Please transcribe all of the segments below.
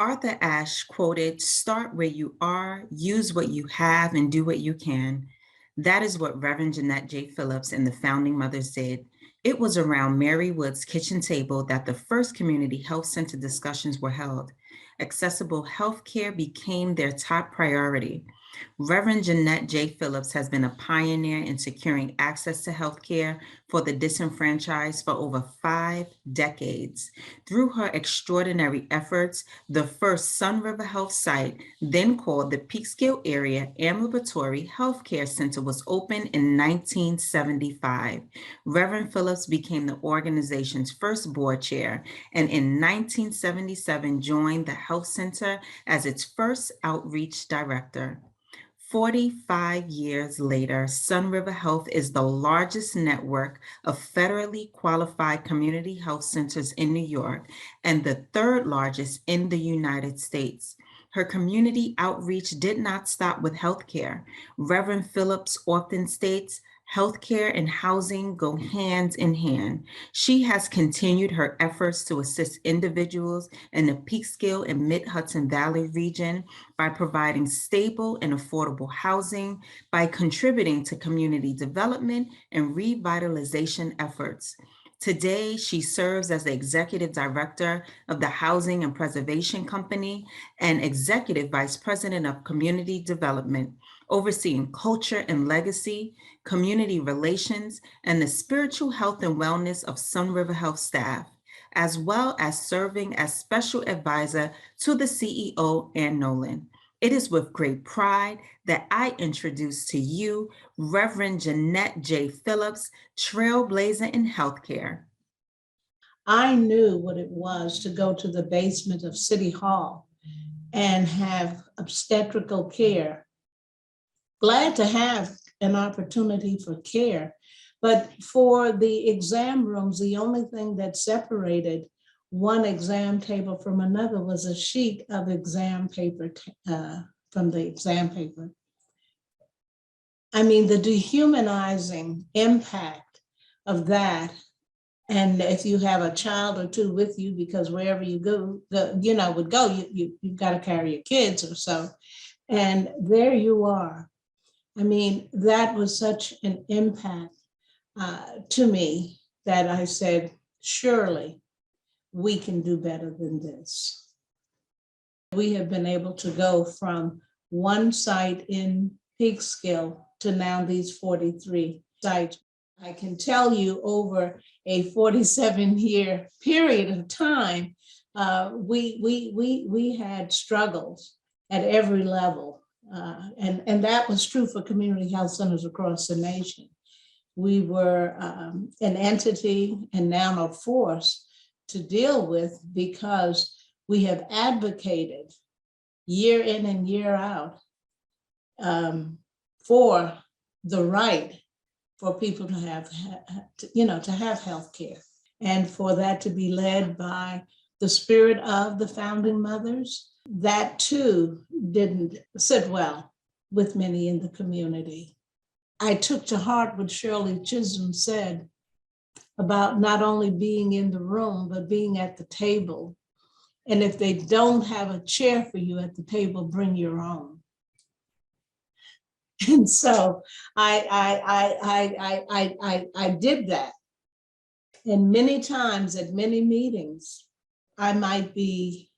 Arthur Ashe quoted, "Start where you are, use what you have, and do what you can." That is what Reverend Jeannette J. Phillips and the founding mothers did. It was around Mary Wood's kitchen table that the first community health center discussions were held. Accessible health care became their top priority. Reverend Jeannette J. Phillips has been a pioneer in securing access to health care for the disenfranchised for over 5 decades. Through her extraordinary efforts, the first Sun River Health site, then called the Peekskill Area Ambulatory Healthcare Center, was opened in 1975. Reverend Phillips became the organization's first board chair, and in 1977 joined the health center as its first outreach director. 45 years later, Sun River Health is the largest network of federally qualified community health centers in New York and the third largest in the United States. Her community outreach did not stop with healthcare. Reverend Phillips often states, "Healthcare and housing go hand in hand." She has continued her efforts to assist individuals in the Peekskill and Mid-Hudson Valley region by providing stable and affordable housing, by contributing to community development and revitalization efforts. Today, she serves as the executive director of the Housing and Preservation Company and executive vice president of community development, overseeing culture and legacy, community relations, and the spiritual health and wellness of Sun River Health staff, as well as serving as special advisor to the CEO, Ann Nolan. It is with great pride that I introduce to you Reverend Jeannette J. Phillips, trailblazer in healthcare. I knew what it was to go to the basement of City Hall and have obstetrical care. Glad to have an opportunity for care, but for the exam rooms, the only thing that separated one exam table from another was a sheet of exam paper from the exam paper. I mean, the dehumanizing impact of that. And if you have a child or two with you, because wherever you go, you've got to carry your kids or so. And there you are. I mean, that was such an impact to me that I said, surely we can do better than this. We have been able to go from one site in Peekskill to now these 43 sites. I can tell you over a 47-year period of time, we had struggles at every level. And that was true for community health centers across the nation. We were an entity and now a force to deal with because we have advocated year in and year out for the right for people to have health care, and for that to be led by the spirit of the founding mothers. That too didn't sit well with many in the community. I took to heart what Shirley Chisholm said about not only being in the room, but being at the table. And if they don't have a chair for you at the table, bring your own. And so I did that. And many times at many meetings, I might be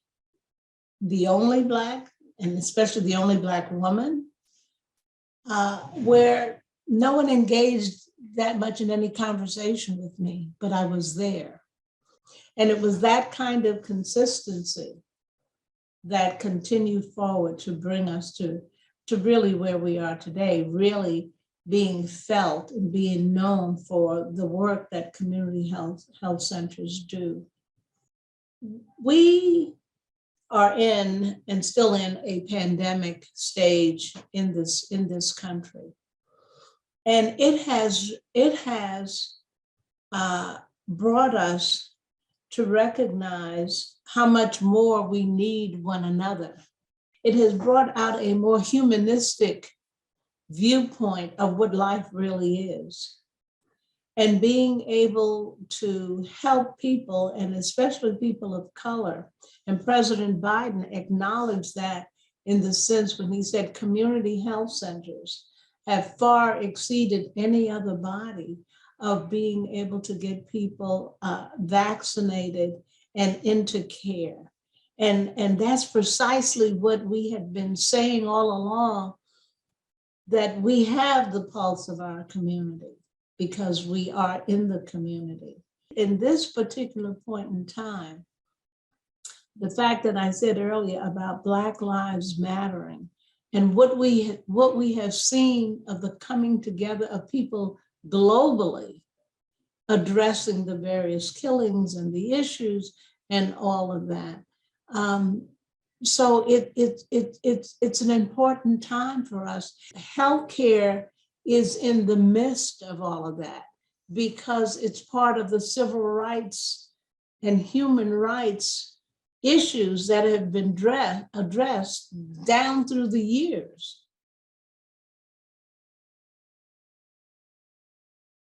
the only Black, and especially the only Black woman, where no one engaged that much in any conversation with me, but I was there. And it was that kind of consistency that continued forward to bring us to really where we are today, really being felt and being known for the work that community health centers do. We are in and still in a pandemic stage in this country. And it has brought us to recognize how much more we need one another. It has brought out a more humanistic viewpoint of what life really is. and being able to help people, and especially people of color. And President Biden acknowledged that in the sense when he said community health centers have far exceeded any other body of being able to get people vaccinated and into care. And that's precisely what we had been saying all along, that we have the pulse of our community because we are in the community. In this particular point in time, the fact that I said earlier about Black Lives Mattering and what we have seen of the coming together of people globally addressing the various killings and the issues and all of that. So it's an important time for us. Healthcare is in the midst of all of that because it's part of the civil rights and human rights issues that have been addressed down through the years.